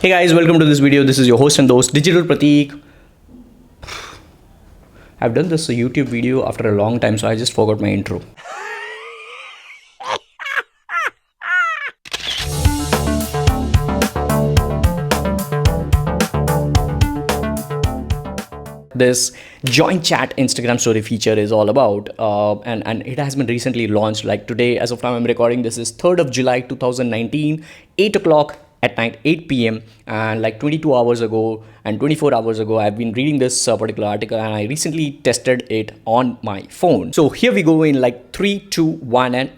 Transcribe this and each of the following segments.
Hey guys, welcome to this video. This is your host and host Digital Pratik. I've done this YouTube video after a long time, so I just forgot my intro. This join chat Instagram story feature is all about, and it has been recently launched. Like today, as of now, I'm recording this is 3rd of July 2019, 8 o'clock at night, 8 p.m. And like 22 hours ago and 24 hours ago, I've been reading this particular article, and I recently tested it on my phone. So here we go in like 3, 2, 1, and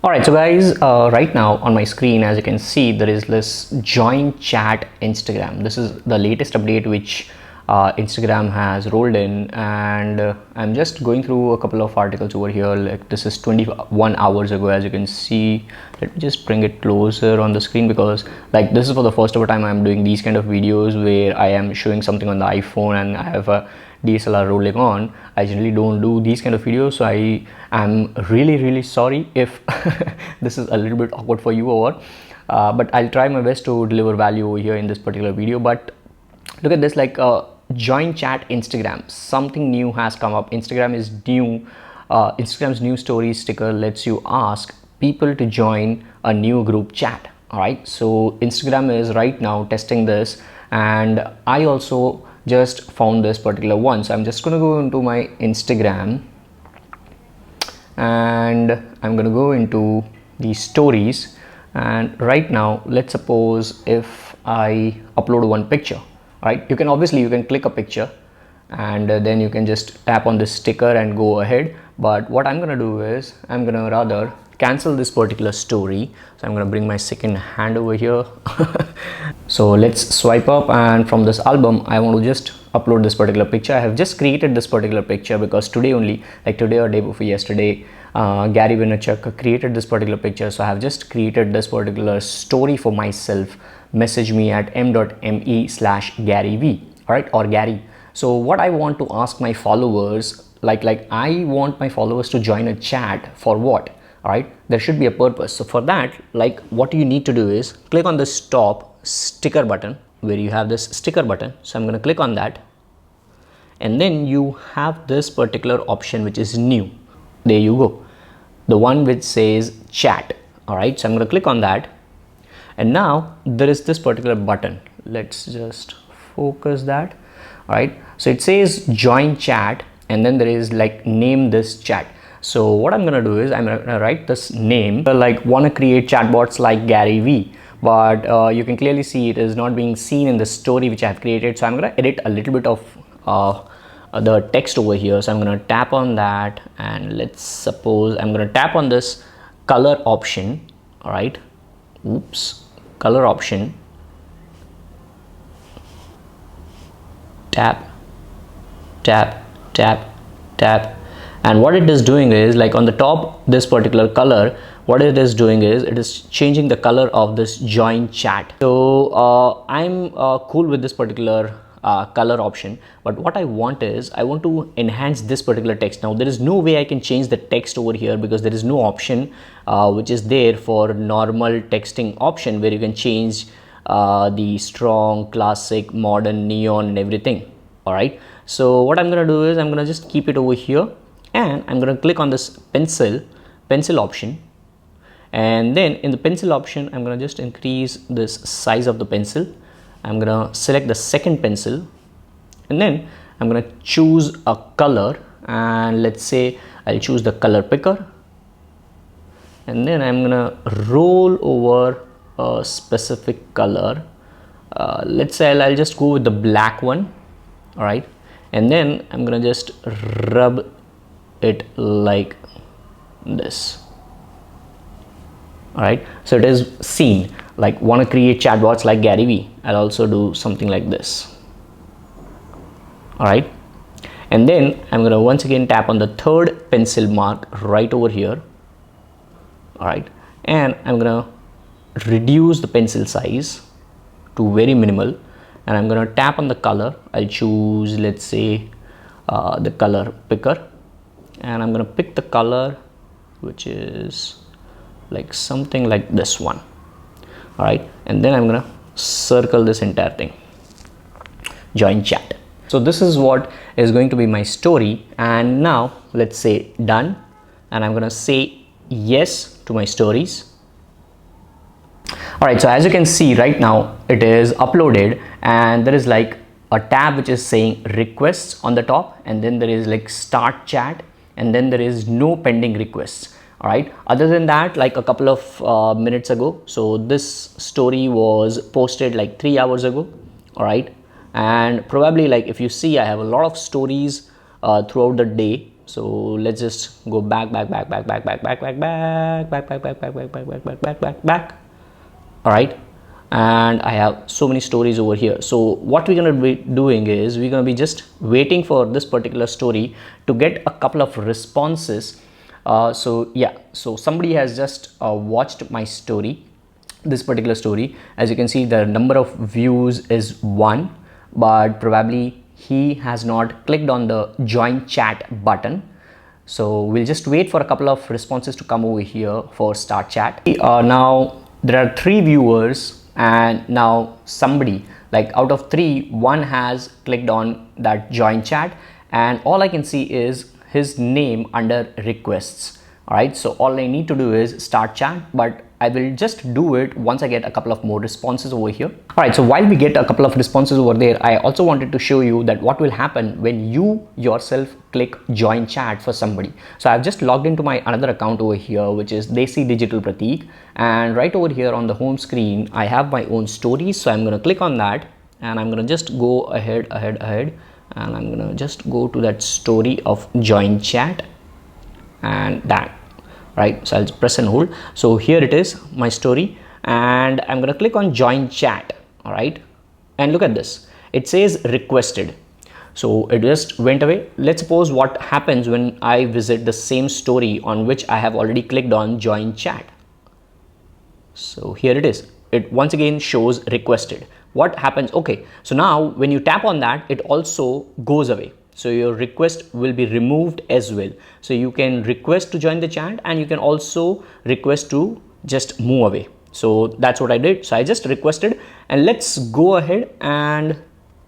alright, so guys, right now on my screen, as you can see, there is this join chat Instagram. This is the latest update which Instagram has rolled in, and I'm just going through a couple of articles over here. Like this is 21 hours ago, as you can see. Let me just bring it closer on the screen, because like this is for the first ever time I'm doing these kind of videos where I am showing something on the iPhone and I have a DSLR rolling on. I generally don't do these kind of videos, so I am really sorry if this is a little bit awkward for you, or but I'll try my best to deliver value over here in this particular video. But look at this, like join chat Instagram, something new has come up. Instagram is new. Instagram's new story sticker lets you ask people to join a new group chat. All right, so Instagram is right now testing this, and I also just found this particular one. So I'm just going to go into my Instagram, and I'm going to go into the stories. And right now, let's suppose if I upload one picture, right? You can click a picture, and then you can just tap on this sticker and go ahead. But what I'm gonna do is I'm gonna rather cancel this particular story. So I'm gonna bring my second hand over here. So let's swipe up, and from this album I want to just upload this particular picture. I have just created this particular picture because today only, like today or day before yesterday, Gary Vaynerchuk created this particular picture. So I have just created this particular story for myself. Message me at m.me/GaryV, all right, or Gary. So what I want to ask my followers, like I want my followers to join a chat for what? All right, there should be a purpose. So for that, like what you need to do is click on this top sticker button where you have this sticker button. So I'm going to click on that, and then you have this particular option which is new. There you go, the one which says chat. All right, so I'm going to click on that, and now there is this particular button. Let's just focus that. All right, so it says join chat, and then there is like name this chat. So what I'm gonna do is I'm gonna write this name, like wanna create chatbots like Gary V, but you can clearly see it is not being seen in the story which I have created. So I'm gonna edit a little bit of the text over here. So I'm gonna tap on that, and let's suppose I'm gonna tap on this color option. All right, oops, color option, tap, and what it is doing is, like on the top, this particular color, what it is doing is it is changing the color of this join chat. So I'm cool with this particular color option, but what I want is I want to enhance this particular text. Now there is no way I can change the text over here, because there is no option which is there for normal texting option where you can change the strong, classic, modern, neon and everything. All right, so what I'm gonna do is I'm gonna just keep it over here, and I'm gonna click on this pencil option, and then in the pencil option I'm gonna just increase this size of the pencil. I'm gonna select the second pencil, and then I'm gonna choose a color, and let's say I'll choose the color picker, and then I'm gonna roll over a specific color. Let's say I'll just go with the black one. All right, and then I'm gonna just rub it like this. All right, so it is seen, like want to create chatbots like Gary V. I'll also do something like this. All right, and then I'm gonna once again tap on the third pencil mark right over here. All right, and I'm gonna reduce the pencil size to very minimal, and I'm gonna tap on the color. I'll choose, let's say, the color picker, and I'm gonna pick the color which is like something like this one. All right, and then I'm gonna circle this entire thing, join chat. So this is what is going to be my story, and now let's say done, and I'm gonna say yes to my stories. All right, so as you can see right now it is uploaded, and there is like a tab which is saying requests on the top, and then there is like start chat, and then there is no pending requests. All right, other than that, like a couple of minutes ago, so this story was posted like 3 hours ago. All right, and probably like if you see, I have a lot of stories throughout the day. So let's just go back. All right, and I have so many stories over here. So what we're going to be doing is we're going to be just waiting for this particular story to get a couple of responses. So yeah, so somebody has just watched my story, this particular story. As you can see, the number of views is 1, but probably he has not clicked on the join chat button. So we'll just wait for a couple of responses to come over here for start chat. Now there are 3 viewers, and now somebody, like out of 3, 1 has clicked on that join chat, and all I can see is his name under requests. All right, so all I need to do is start chat, but I will just do it once I get a couple of more responses over here. All right, so while we get a couple of responses over there, I also wanted to show you that what will happen when you yourself click join chat for somebody. So I've just logged into my another account over here, which is Digital Pratik, and right over here on the home screen I have my own stories. So I'm going to click on that, and I'm going to just go ahead, and I'm going to just go to that story of join chat, and that. Right, so I'll press and hold. So here it is, my story, and I'm going to click on join chat. All right, and look at this, it says requested. So it just went away. Let's suppose what happens when I visit the same story on which I have already clicked on join chat. So here it is, it once again shows requested. What happens? Okay, so now when you tap on that, it also goes away. So your request will be removed as well. So you can request to join the chat, and you can also request to just move away. So that's what I did. So I just requested, and let's go ahead and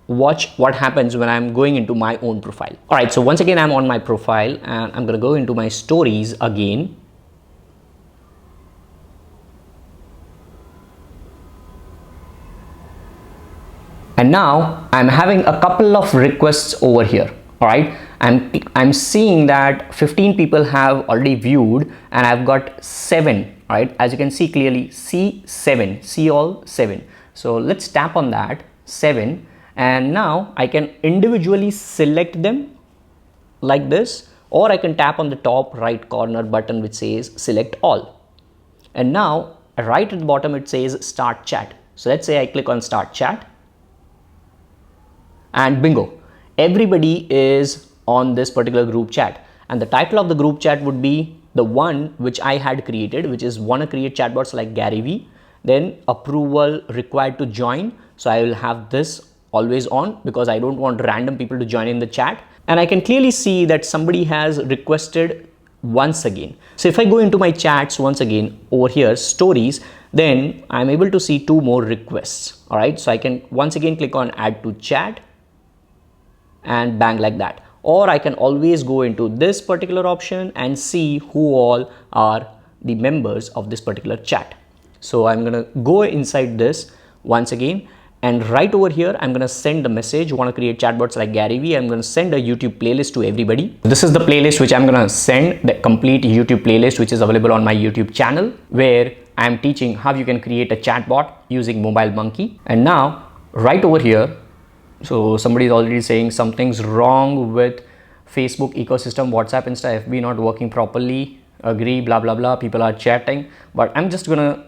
watch what happens when I'm going into my own profile. All right, so once again I'm on my profile, and I'm going to go into my stories again. And now I'm having a couple of requests over here. All right, I'm seeing that 15 people have already viewed, and I've got 7. All right, as you can see clearly, see 7, see all 7. So let's tap on that 7, and now I can individually select them like this, or I can tap on the top right corner button which says select all, and now right at the bottom it says start chat. So let's say I click on start chat, and bingo, everybody is on this particular group chat, and the title of the group chat would be the one which I had created, which is wanna create chatbots like Gary Vee, then approval required to join. So I will have this always on because I don't want random people to join in the chat, and I can clearly see that somebody has requested once again. So if I go into my chats once again over here, stories, then I'm able to see 2 more requests. All right, so I can once again click on add to chat, and bang, like that. Or I can always go into this particular option and see who all are the members of this particular chat. So I'm gonna go inside this once again, and right over here I'm gonna send the message, want to create chatbots like Gary Vee. I'm gonna send a YouTube playlist to everybody. This is the playlist which I'm gonna send, the complete YouTube playlist which is available on my YouTube channel, where I'm teaching how you can create a chatbot using Mobile Monkey. And now right over here, so somebody is already saying something's wrong with Facebook ecosystem, WhatsApp, Insta, FB not working properly, agree, blah blah blah, people are chatting. But I'm just gonna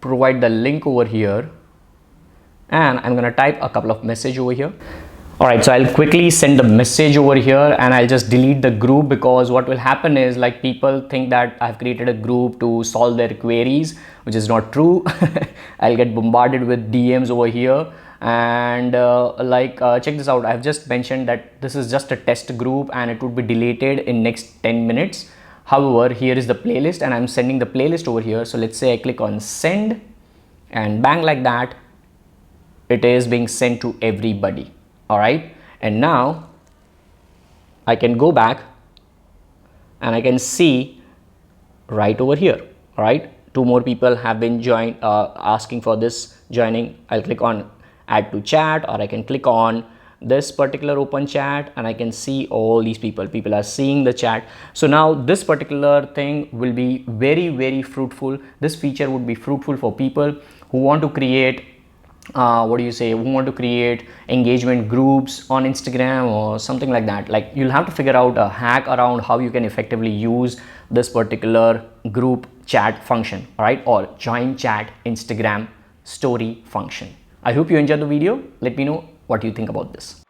provide the link over here, and I'm gonna type a couple of message over here. All right, so I'll quickly send the message over here, and I'll just delete the group, because what will happen is like people think that I've created a group to solve their queries, which is not true. I'll get bombarded with DMs over here. And check this out, I've just mentioned that this is just a test group and it would be deleted in next 10 minutes. However, here is the playlist, and I'm sending the playlist over here. So let's say I click on send, and bang, like that it is being sent to everybody. All right, and now I can go back and I can see right over here. All right, 2 more people have been joined, asking for this joining. I'll click on add to chat, or I can click on this particular open chat and I can see all these people are seeing the chat. So now this particular thing will be very fruitful. This feature would be fruitful for people who want to create who want to create engagement groups on Instagram or something like that. Like, you'll have to figure out a hack around how you can effectively use this particular group chat function, all right, or join chat Instagram story function. I hope you enjoyed the video. Let me know what you think about this.